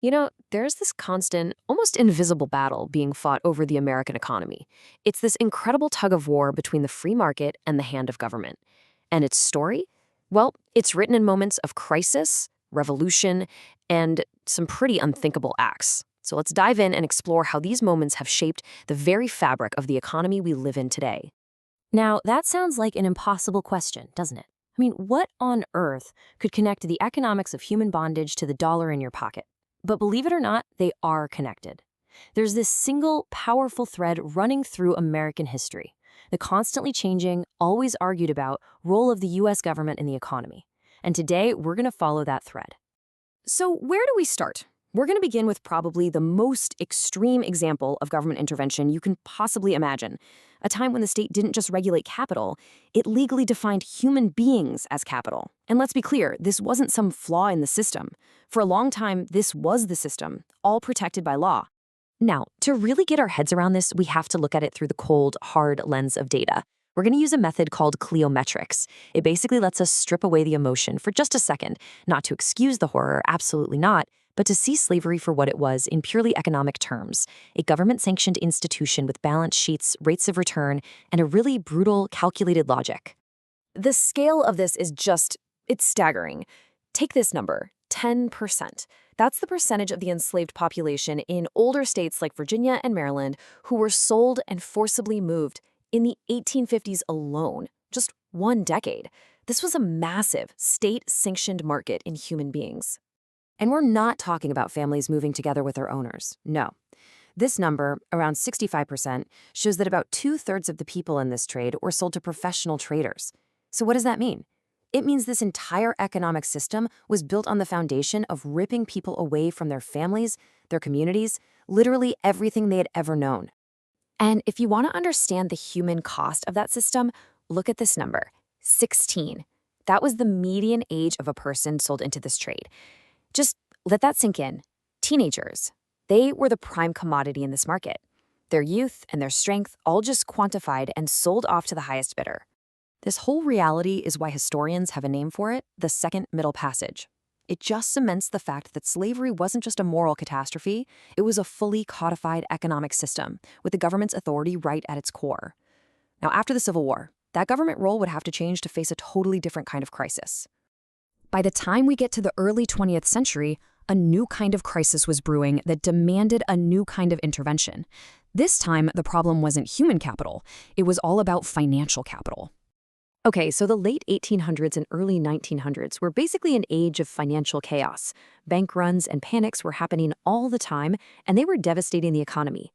There's this constant, almost invisible battle being fought over the American economy. It's this incredible tug of war between the free market and the hand of government. And its story? Well, it's written in moments of crisis, revolution, and some pretty unthinkable acts. So let's dive in and explore how these moments have shaped the very fabric of the economy we live in today. Now, that sounds like an impossible question, doesn't it? I mean, what on earth could connect the economics of human bondage to the dollar in your pocket? But believe it or not, they are connected. There's this single, powerful thread running through American history, the constantly changing, always argued about role of the U.S. government in the economy. And today, we're going to follow that thread. So, where do we start? We're going to begin with probably the most extreme example of government intervention you can possibly imagine. A time when the state didn't just regulate capital, it legally defined human beings as capital. And let's be clear, this wasn't some flaw in the system. For a long time, this was the system, all protected by law. Now, to really get our heads around this, we have to look at it through the cold, hard lens of data. We're going to use a method called cliometrics. It basically lets us strip away the emotion for just a second, not to excuse the horror, absolutely not, but to see slavery for what it was in purely economic terms, a government-sanctioned institution with balance sheets, rates of return, and a really brutal, calculated logic. The scale of this is it's staggering. Take this number, 10%. That's the percentage of the enslaved population in older states like Virginia and Maryland who were sold and forcibly moved in the 1850s alone, just one decade. This was a massive, state-sanctioned market in human beings. And we're not talking about families moving together with their owners. No. This number, around 65%, shows that about 2/3 of the people in this trade were sold to professional traders. So what does that mean? It means this entire economic system was built on the foundation of ripping people away from their families, their communities, literally everything they had ever known. And if you want to understand the human cost of that system, look at this number, 16. That was the median age of a person sold into this trade. Just let that sink in. Teenagers, they were the prime commodity in this market. Their youth and their strength all just quantified and sold off to the highest bidder. This whole reality is why historians have a name for it, the Second Middle Passage. It just cements the fact that slavery wasn't just a moral catastrophe, it was a fully codified economic system, with the government's authority right at its core. Now, after the Civil War, that government role would have to change to face a totally different kind of crisis. By the time we get to the early 20th century, a new kind of crisis was brewing that demanded a new kind of intervention. This time, the problem wasn't human capital, it was all about financial capital. Okay, so the late 1800s and early 1900s were basically an age of financial chaos. Bank runs and panics were happening all the time, and they were devastating the economy.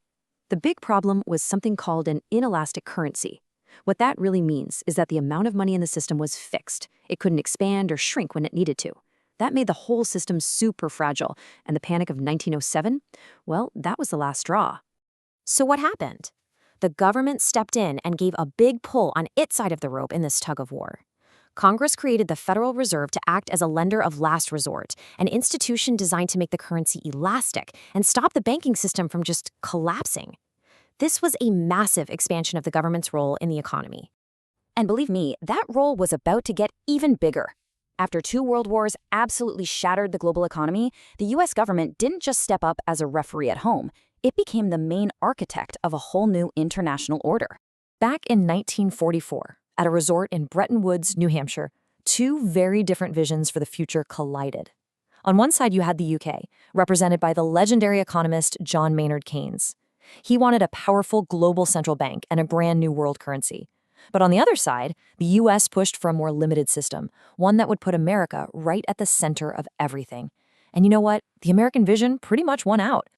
The big problem was something called an inelastic currency. What that really means is that the amount of money in the system was fixed. It couldn't expand or shrink when it needed to. That made the whole system super fragile, and the panic of 1907, well, that was the last straw. So what happened? The government stepped in and gave a big pull on its side of the rope in this tug of war. Congress created the Federal Reserve to act as a lender of last resort, an institution designed to make the currency elastic and stop the banking system from just collapsing. This was a massive expansion of the government's role in the economy. And believe me, that role was about to get even bigger. After 2 world wars absolutely shattered the global economy, the U.S. government didn't just step up as a referee at home. It became the main architect of a whole new international order. Back in 1944, at a resort in Bretton Woods, New Hampshire, 2 very different visions for the future collided. On one side, you had the UK, represented by the legendary economist John Maynard Keynes. He wanted a powerful global central bank and a brand new world currency. But on the other side, the U.S. pushed for a more limited system, one that would put America right at the center of everything. And you know what? The American vision pretty much won out.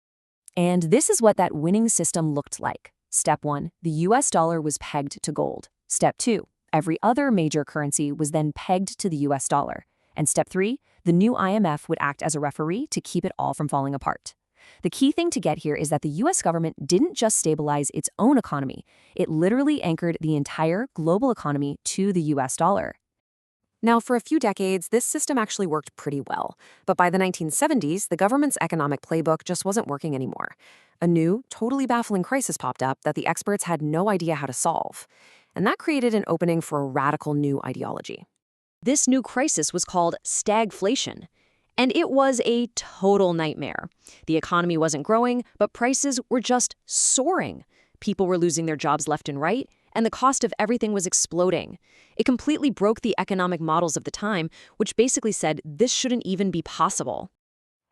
And this is what that winning system looked like. Step 1, the U.S. dollar was pegged to gold. Step 2, every other major currency was then pegged to the U.S. dollar. And step 3, the new IMF would act as a referee to keep it all from falling apart. The key thing to get here is that the U.S. government didn't just stabilize its own economy, it literally anchored the entire global economy to the U.S. dollar. Now, for a few decades, this system actually worked pretty well. But by the 1970s, the government's economic playbook just wasn't working anymore. A new, totally baffling crisis popped up that the experts had no idea how to solve. And that created an opening for a radical new ideology. This new crisis was called stagflation. And it was a total nightmare. The economy wasn't growing, but prices were just soaring. People were losing their jobs left and right, and the cost of everything was exploding. It completely broke the economic models of the time, which basically said this shouldn't even be possible.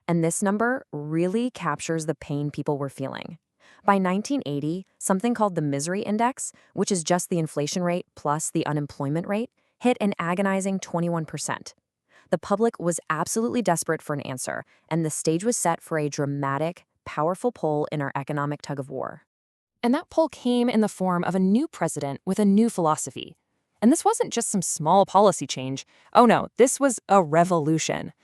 And this number really captures the pain people were feeling. By 1980, something called the misery index, which is just the inflation rate plus the unemployment rate, hit an agonizing 21%. The public was absolutely desperate for an answer, and the stage was set for a dramatic, powerful pull in our economic tug-of-war. And that pull came in the form of a new president with a new philosophy. And this wasn't just some small policy change. Oh no, this was a revolution.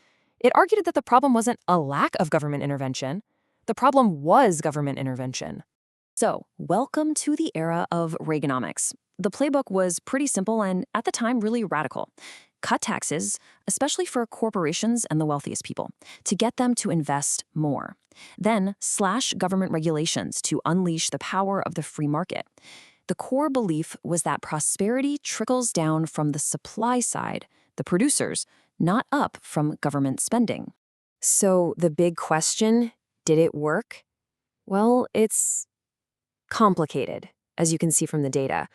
It argued that the problem wasn't a lack of government intervention. The problem was government intervention. So, welcome to the era of Reaganomics. The playbook was pretty simple and, at the time, really radical. Cut taxes, especially for corporations and the wealthiest people, to get them to invest more. Then, slash government regulations to unleash the power of the free market. The core belief was that prosperity trickles down from the supply side, the producers, not up from government spending. So, the big question, did it work? Well, it's complicated, as you can see from the data.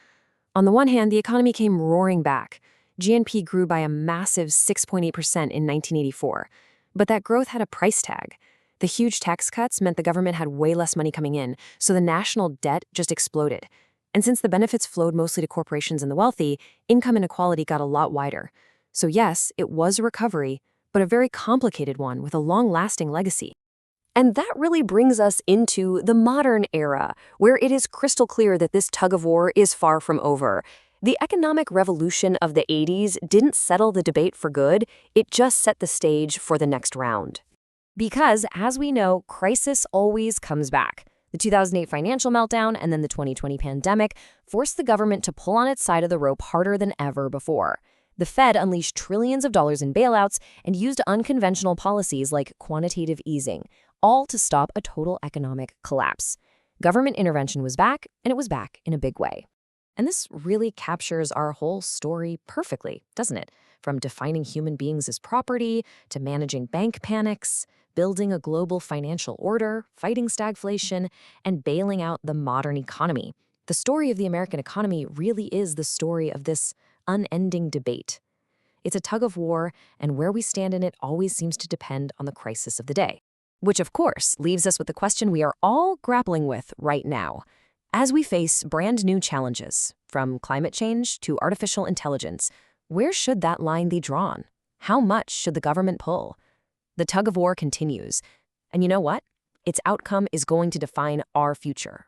On the one hand, the economy came roaring back. GNP grew by a massive 6.8% in 1984. But that growth had a price tag. The huge tax cuts meant the government had way less money coming in, so the national debt just exploded. And since the benefits flowed mostly to corporations and the wealthy, income inequality got a lot wider. So yes, it was a recovery, but a very complicated one with a long-lasting legacy. And that really brings us into the modern era, where it is crystal clear that this tug-of-war is far from over. The economic revolution of the 80s didn't settle the debate for good, it just set the stage for the next round. Because, as we know, crisis always comes back. The 2008 financial meltdown and then the 2020 pandemic forced the government to pull on its side of the rope harder than ever before. The Fed unleashed trillions of dollars in bailouts and used unconventional policies like quantitative easing, all to stop a total economic collapse. Government intervention was back, and it was back in a big way. And this really captures our whole story perfectly, doesn't it? From defining human beings as property, to managing bank panics, building a global financial order, fighting stagflation, and bailing out the modern economy. The story of the American economy really is the story of this unending debate. It's a tug of war, and where we stand in it always seems to depend on the crisis of the day. Which, of course, leaves us with the question we are all grappling with right now. As we face brand new challenges, from climate change to artificial intelligence, where should that line be drawn? How much should the government pull? The tug of war continues. And you know what? Its outcome is going to define our future.